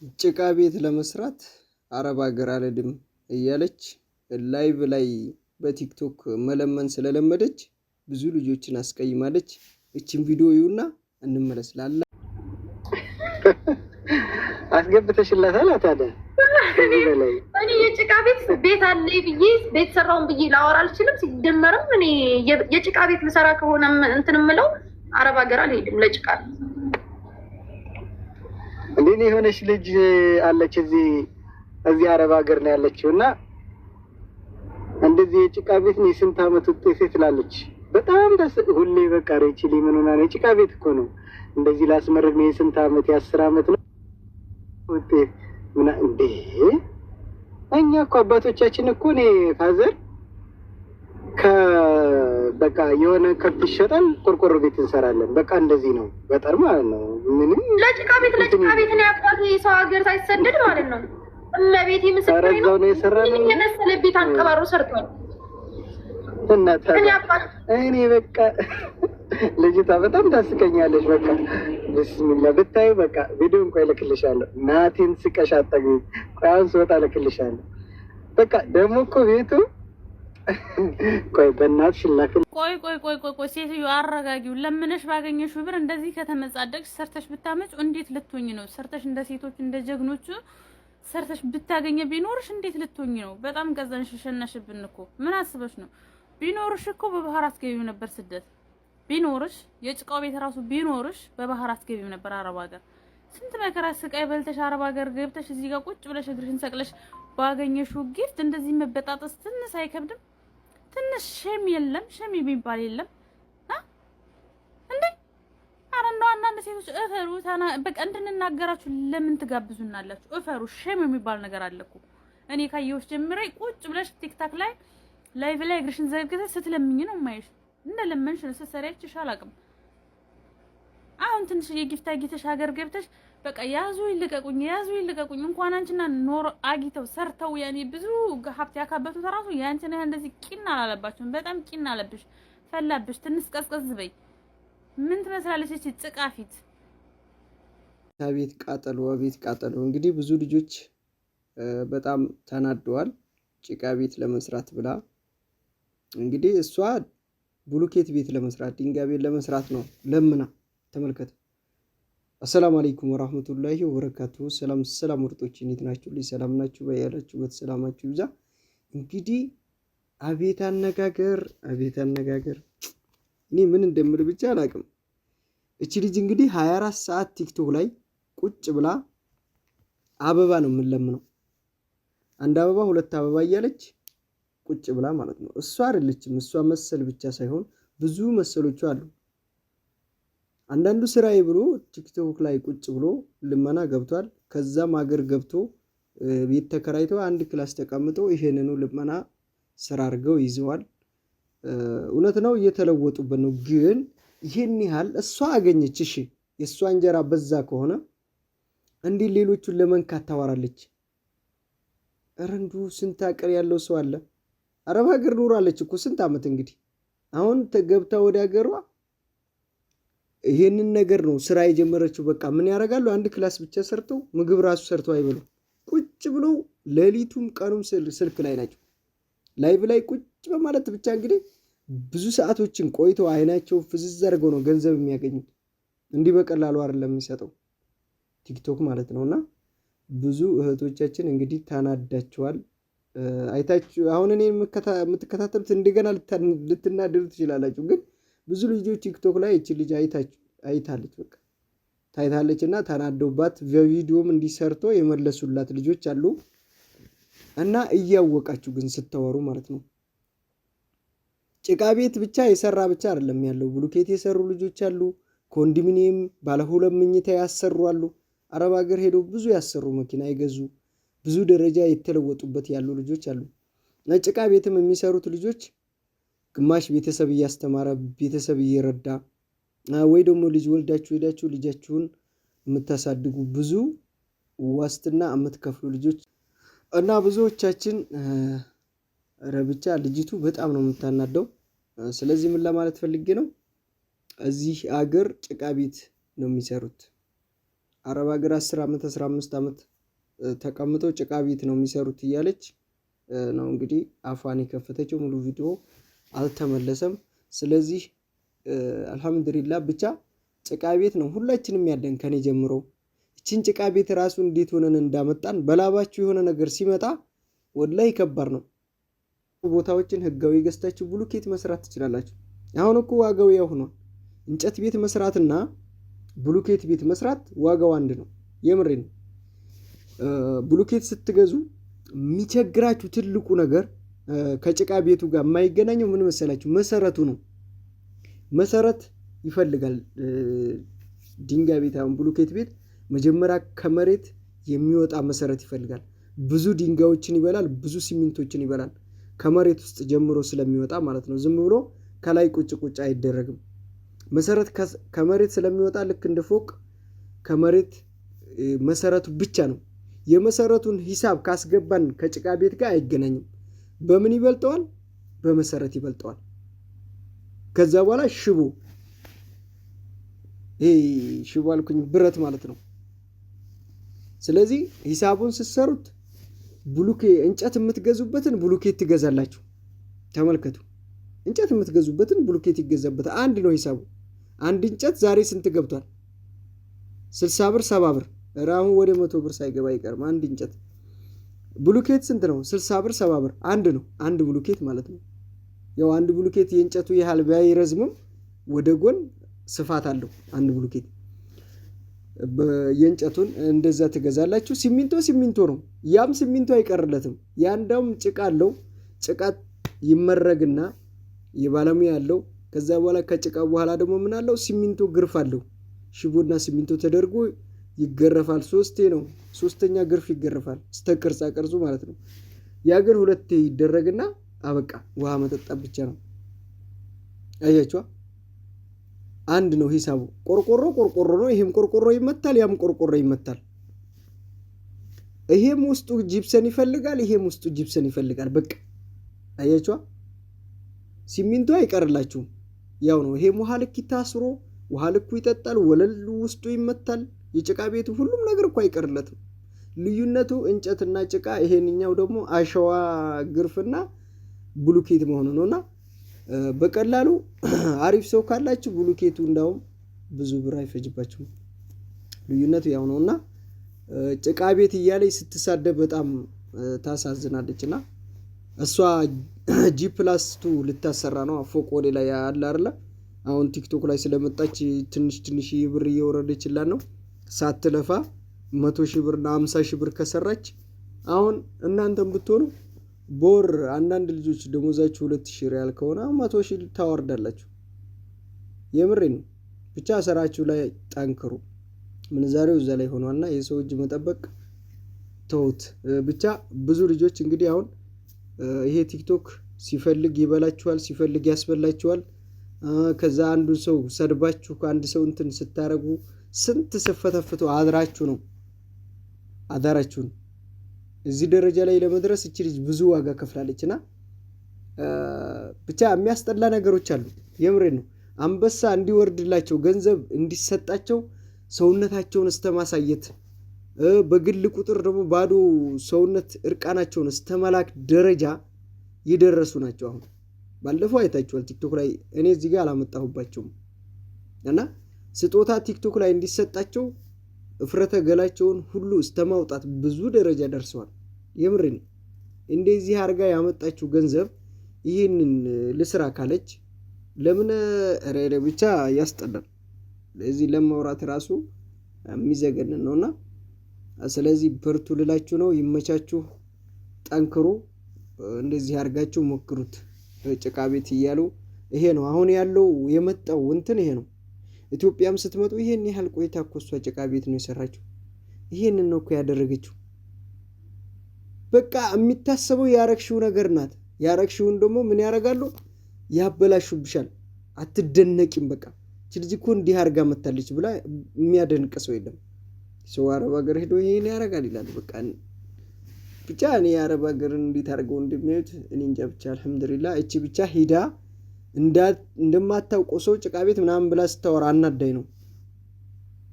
ጭቃ ቤት ለመስራት አረብ ሀገር አልሄድም እያለች ላይቭ ላይ በቲክቶክ መለመን ስለለመደች ብዙ ልጆችን አስቀይማለች። እቺን ቪዲዮ ይዩና እንመለስ። ላላ አስገብተሽላታል ታዲያ? እኔ የጭቃ ቤት አለ ብዬ ቤት ሰራውን ብዬ ላወራ አልችልም። ሲደመርም እኔ የጭቃ ቤት ልሰራ ከሆነ እንትን የምለው አረብ ሀገር አልሄድም ለጭቃ። እንዴ የሆነች ልጅ አለች እዚህ አረብ ሀገር ነው ያለችው እና እንደዚህ የጭቃ ቤት ነው ስንት አመት ውጤት ትላለች። በጣም ደስ ሁሌ በቃ ሬቺሊ ምን ሆና ነው የጭቃ ቤት እኮ ነው እንደዚህ ላስመረቅ ነው ስንት አመት የ10 አመት ነው ውጤት ምን እንዴ እኛ እኮ አባቶቻችን እኮ ነው ፋዘር በቃ የሆነ ከብት ይሸጣል ቆርቆሮ ቤት እንሰራለን በቃ እንደዚህ ነው በጠር ማለት ነው። ምንም ለጭቃ ቤት ነው ያቋት የሰው ሀገር ሳይሰደድ ማለት ነው። እመቤቴ ምስክሬ ነው የሰራነው የመሰለ ቤት አንቀባሮ ሰርቷል። እና እኔ በቃ ልጅቷ በጣም ታስቀኛለች። በቃ ብስሚላ ብታዩ በቃ ቪዲዮ እንኳን እልክልሻለሁ። ናቲን ስቀሽ አጠግቢ አሁን ስወጣ እልክልሻለሁ። በቃ ደግሞ እኮ ቤቱ ቆይ በእናትሽ ላክል ቆይ ሴትዮ አረጋጊው። ለምነሽ ባገኘሽው ብር እንደዚህ ከተመጻደቅሽ ሰርተሽ ብታመጭ እንዴት ልትሆኝ ነው? ሰርተሽ እንደ ሴቶች እንደ ጀግኖቹ ሰርተሽ ብታገኘ ቢኖርሽ እንዴት ልትሆኝ ነው? በጣም ገዛንሽ ሸነሽብን እኮ። ምን አስበሽ ነው? ቢኖርሽ እኮ በባህር አስገቢው ነበር ስደት። ቢኖርሽ የጭቃው ቤት ራሱ ቢኖርሽ በባህር አስገቢው ነበር አረብ ሀገር። ስንት መከራ ስቃይ በልተሽ አረብ ሀገር ገብተሽ እዚህ ጋር ቁጭ ብለሽ እግርሽን ሰቅለሽ ባገኘሽው ጊፍት እንደዚህ መበጣጠስ ትንሽ አይከብድም? ትንሽ ሸም የለም? ሸም የሚባል የለም እንዴ? አረ እንደው አንዳንድ ሴቶች እፈሩ በቃ እንድንናገራችሁ ለምን ትጋብዙናላችሁ? እፈሩ። ሸም የሚባል ነገር አለ እኮ። እኔ ካየሁሽ ጀምሬ ቁጭ ብለሽ ቲክታክ ላይ ላይቭ ላይ እግርሽን ዘርግተሽ ስትለምኝ ነው የማይሽ። እንደለመንሽ ነው ስትሰሪያችሽ አላውቅም። አሁን ትንሽ የጊፍት አጊተሽ ሀገር ገብተሽ በቃ ያዙ ይልቀቁኝ እንኳን አንቺና ኖር አጊተው ሰርተው ያኔ ብዙ ሀብት ያካበቱት ራሱ ያንቺና እንደዚህ ቂና አላለባችሁም። በጣም ቂና አለብሽ፣ ፈላብሽ። ትንሽ ቀዝቀዝ በይ። ምን ትመስላለች እቺ ጽቃፊት? ቤት ቃጠሎ። እንግዲህ ብዙ ልጆች በጣም ተናደዋል። ጭቃ ቤት ለመስራት ብላ እንግዲህ እሷ ብሎኬት ቤት ለመስራት ድንጋይ ቤት ለመስራት ነው ለምና። ተመልከቱ። አሰላሙ አለይኩም ወራህመቱላሂ ወበረካቱሁ። ሰላም ምርጦች፣ እንዴት ናችሁ? ሰላም ናችሁ? በያላችሁበት ሰላማችሁ ይብዛ። እንግዲህ አቤት አነጋገር። እኔ ምን እንደምል ብቻ አላውቅም። እቺ ልጅ እንግዲህ 24 ሰዓት ቲክቶክ ላይ ቁጭ ብላ አበባ ነው የምንለምነው። አንድ አበባ ሁለት አበባ እያለች ቁጭ ብላ ማለት ነው። እሷ አይደለችም። እሷ መሰል ብቻ ሳይሆን ብዙ መሰሎቹ አሉ። አንዳንዱ ስራዬ ብሎ ቲክቶክ ላይ ቁጭ ብሎ ልመና ገብቷል። ከዛም ሀገር ገብቶ ቤት ተከራይቶ አንድ ክላስ ተቀምጦ ይሄንኑ ልመና ስራ አድርገው ይዘዋል። እውነት ነው እየተለወጡበት ነው። ግን ይሄን ያህል እሷ አገኘች። እሺ የእሷ እንጀራ በዛ ከሆነ እንዲህ ሌሎቹን ለመንካት ታወራለች። ረንዱ ስንት አቅር ያለው ሰው አለ። አረብ ሀገር ኖራለች እኮ ስንት አመት። እንግዲህ አሁን ተገብታ ወደ ሀገሯ ይሄንን ነገር ነው ስራ የጀመረችው። በቃ ምን ያደርጋሉ? አንድ ክላስ ብቻ ሰርተው ምግብ ራሱ ሰርተው አይበሉ። ቁጭ ብለው ሌሊቱም ቀኑም ስልክ ላይ ናቸው። ላይቭ ላይ ቁጭ በማለት ብቻ እንግዲህ ብዙ ሰዓቶችን ቆይተው አይናቸው ፍዝዝ አድርገው ነው ገንዘብ የሚያገኙት። እንዲህ በቀላሉ አይደለም የሚሰጠው ቲክቶክ ማለት ነውና ብዙ እህቶቻችን እንግዲህ ታናዳቸዋል። አይታችሁ አሁን እኔ የምትከታተሉት እንደገና ልትናደዱ ትችላላችሁ። ግን ብዙ ልጆች ቲክቶክ ላይ እቺ ልጅ አይታለች በቃ ታይታለችና ታናደውባት በቪዲዮም እንዲሰርቶ የመለሱላት ልጆች አሉ። እና እያወቃችሁ ግን ስተወሩ ማለት ነው። ጭቃ ቤት ብቻ የሰራ ብቻ አይደለም ያለው፣ ብሎኬት የሰሩ ልጆች አሉ። ኮንዶሚኒየም ባለ 2 መኝታ ያሰሩ አሉ። አረብ ሀገር ሄደው ብዙ ያሰሩ መኪና ይገዙ ብዙ ደረጃ የተለወጡበት ያሉ ልጆች አሉ። ጭቃ ቤትም የሚሰሩት ልጆች ግማሽ ቤተሰብ እያስተማረ ቤተሰብ እየረዳ ወይ ደግሞ ልጅ ወልዳችሁ ሄዳችሁ ልጃችሁን የምታሳድጉ ብዙ ዋስትና የምትከፍሉ ልጆች እና ብዙዎቻችን ረብቻ ልጅቱ በጣም ነው የምታናደው። ስለዚህ ምን ለማለት ፈልጌ ነው፣ እዚህ አገር ጭቃ ቤት ነው የሚሰሩት። አረብ ሀገር 10 ዓመት 15 ዓመት ተቀምጠው ጭቃ ቤት ነው የሚሰሩት እያለች ነው እንግዲህ አፏን የከፈተችው። ሙሉ ቪዲዮ አልተመለሰም። ስለዚህ አልሐምዱሊላህ ብቻ ጭቃ ቤት ነው ሁላችንም ያለን ከኔ ጀምሮ። እቺን ጭቃ ቤት ራሱ እንዴት ሆነን እንዳመጣን በላባችሁ የሆነ ነገር ሲመጣ ወላሂ ከባድ ነው። ቦታዎችን ህጋዊ ገዝታችሁ ብሎኬት መስራት ትችላላችሁ። አሁን እኮ ዋጋው ያው ሆኗል። እንጨት ቤት መስራትና ብሎኬት ቤት መስራት ዋጋው አንድ ነው። የምሬን ብሎኬት ስትገዙ የሚቸግራችሁ ትልቁ ነገር ከጭቃ ቤቱ ጋር የማይገናኘው ምን መሰላችሁ? መሰረቱ ነው። መሰረት ይፈልጋል። ድንጋይ ቤት አሁን ብሎኬት ቤት መጀመሪያ ከመሬት የሚወጣ መሰረት ይፈልጋል። ብዙ ድንጋዮችን ይበላል፣ ብዙ ሲሚንቶችን ይበላል። ከመሬት ውስጥ ጀምሮ ስለሚወጣ ማለት ነው። ዝም ብሎ ከላይ ቁጭ ቁጭ አይደረግም። መሰረት ከመሬት ስለሚወጣ ልክ እንደ ፎቅ ከመሬት መሰረቱ ብቻ ነው። የመሰረቱን ሂሳብ ካስገባን ከጭቃ ቤት ጋር አይገናኝም። በምን ይበልጠዋል? በመሰረት ይበልጠዋል። ከዛ በኋላ ሽቦ፣ ሽቦ አልኩኝ ብረት ማለት ነው። ስለዚህ ሂሳቡን ስትሰሩት እንጨት የምትገዙበትን ብሎኬት ትገዛላችሁ። ተመልከቱ፣ እንጨት የምትገዙበትን ብሎኬት ይገዛበታል። አንድ ነው ሂሳቡ። አንድ እንጨት ዛሬ ስንት ገብቷል? 60 ብር 70 ብር። አሁን ወደ 100 ብር ሳይገባ አይቀርም አንድ እንጨት። ብሎኬት ስንት ነው? 60 ብር 70 ብር። አንድ ነው አንድ ብሎኬት ማለት ነው። ያው አንድ ብሎኬት የእንጨቱ ያህል ባይረዝምም ወደ ጎን ስፋት አለው አንድ ብሎኬት። የእንጨቱን እንደዛ ትገዛላችሁ። ሲሚንቶ ነው። ያም ሲሚንቶ አይቀርለትም። ያንዳውም ጭቃ አለው። ጭቃ ይመረግና የባለሙያ ያለው። ከዛ በኋላ ከጭቃ በኋላ ደግሞ ምን አለው? ሲሚንቶ ግርፍ አለው። ሽቦና ሲሚንቶ ተደርጎ ይገረፋል። ሶስተኛ ግርፍ ይገረፋል እስከ ቅርጻ ቅርጹ ማለት ነው። ያ ግን 2 ይደረግና አበቃ። ውሃ መጠጣት ብቻ ነው። አያችኋ? አንድ ነው ሂሳቡ። ቆርቆሮ ነው። ይሄም ቆርቆሮ ይመታል፣ ያም ቆርቆሮ ይመታል። ይሄም ውስጡ ጂፕሰን ይፈልጋል፣ ይሄም ውስጡ ጂፕሰን ይፈልጋል። በቃ አያችኋ? ሲሚንቶ አይቀርላችሁም። ያው ነው። ይሄም ውሃ ልክ ታስሮ ውሃ ልኩ ይጠጣል፣ ወለሉ ውስጡ ይመታል። የጭቃ ቤቱ ሁሉም ነገር እኮ አይቀርለትም። ልዩነቱ እንጨትና ጭቃ፣ ይሄንኛው ደግሞ አሸዋ ግርፍና ብሎኬት መሆኑ ነውና በቀላሉ አሪፍ ሰው ካላችሁ ብሎኬቱ እንዳውም ብዙ ብር አይፈጅባችሁም። ልዩነቱ ያው ነውና ጭቃ ቤት እያለች ስትሳደብ በጣም ታሳዝናለችና እሷ G+2 ልታሰራ ነው። ፎቅ ወደ ላይ አለ አይደል? አሁን ቲክቶክ ላይ ስለመጣች ትንሽ ብር እየወረደችላት ነው። ሳትለፋ 100,000 ብርና 50,000 ብር ከሰራች አሁን እናንተም ብትሆኑ ቦር አንዳንድ ልጆች ደሞዛችሁ 2,000 ሪያል ከሆነ 100,000 ታወርዳላችሁ። የምሬ ነው። ብቻ ስራችሁ ላይ ጠንክሩ። ምንዛሬው እዛ ላይ ሆኗልና የሰው እጅ መጠበቅ ተውት። ብቻ ብዙ ልጆች እንግዲህ አሁን ይሄ ቲክቶክ ሲፈልግ ይበላችኋል፣ ሲፈልግ ያስበላችኋል። ከዛ አንዱ ሰው ሰድባችሁ ከአንድ ሰው እንትን ስታረጉ ስንት ስፈተፍቱ አዳራችሁን እዚህ ደረጃ ላይ ለመድረስ እቺ ልጅ ብዙ ዋጋ ከፍላለችና ብቻ የሚያስጠላ ነገሮች አሉ። የምሬን ነው። አንበሳ እንዲወርድላቸው ገንዘብ እንዲሰጣቸው ሰውነታቸውን እስተማሳየት በግል ቁጥር ደግሞ ባዶ ሰውነት እርቃናቸውን እስተመላክ ደረጃ ይደረሱ ናቸው። አሁን ባለፈው አይታችኋል ቲክቶክ ላይ። እኔ እዚህ ጋር አላመጣሁባቸውም እና ስጦታ ቲክቶክ ላይ እንዲሰጣቸው እፍረተ ገላቸውን ሁሉ እስተማውጣት ብዙ ደረጃ ደርሰዋል። የምሬን እንደዚህ አርጋ ያመጣችው ገንዘብ ይሄንን ልስራ ካለች ለምን ረረ ብቻ ያስጠላል። ለዚህ ለማውራት ራሱ የሚዘገን ነውና ስለዚህ በርቱ ልላችሁ ነው። ይመቻችሁ፣ ጠንክሩ። እንደዚህ አርጋችሁ ሞክሩት። ጭቃ ቤት እያሉ ይሄ ነው አሁን ያለው የመጣው እንትን ይሄ ነው። ኢትዮጵያም ስትመጡ ይሄን ያህል ቆይታ እኮ እሷ ጭቃ ቤት ነው የሰራችው። ይሄንን ነው እኮ ያደረገችው። በቃ የሚታሰበው ያረክሽው ነገር ናት። ያረክሽውን ደግሞ ምን ያረጋሉ? ያበላሹብሻል። አትደነቂም። በቃ ልጅ እኮ እንዲህ አርጋ መታለች ብላ የሚያደንቅ ሰው የለም። ሰው አረብ ሀገር ሄዶ ይሄን ያረጋል ይላል። በቃ ብቻ እኔ አረብ ሀገር እንዴት አርገው እንደሚያዩት እኔ እንጃ። ብቻ አልሐምዱሊላህ እቺ ብቻ ሂዳ እንደማታውቀው ሰው ጭቃ ቤት ምናምን ብላ ስታወራ አናዳኝ ነው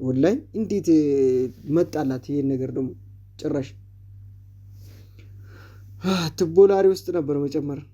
ወላይ እንዴት መጣላት ይሄን ነገር ደግሞ ጭራሽ ትቦላሪ ውስጥ ነበር መጨመር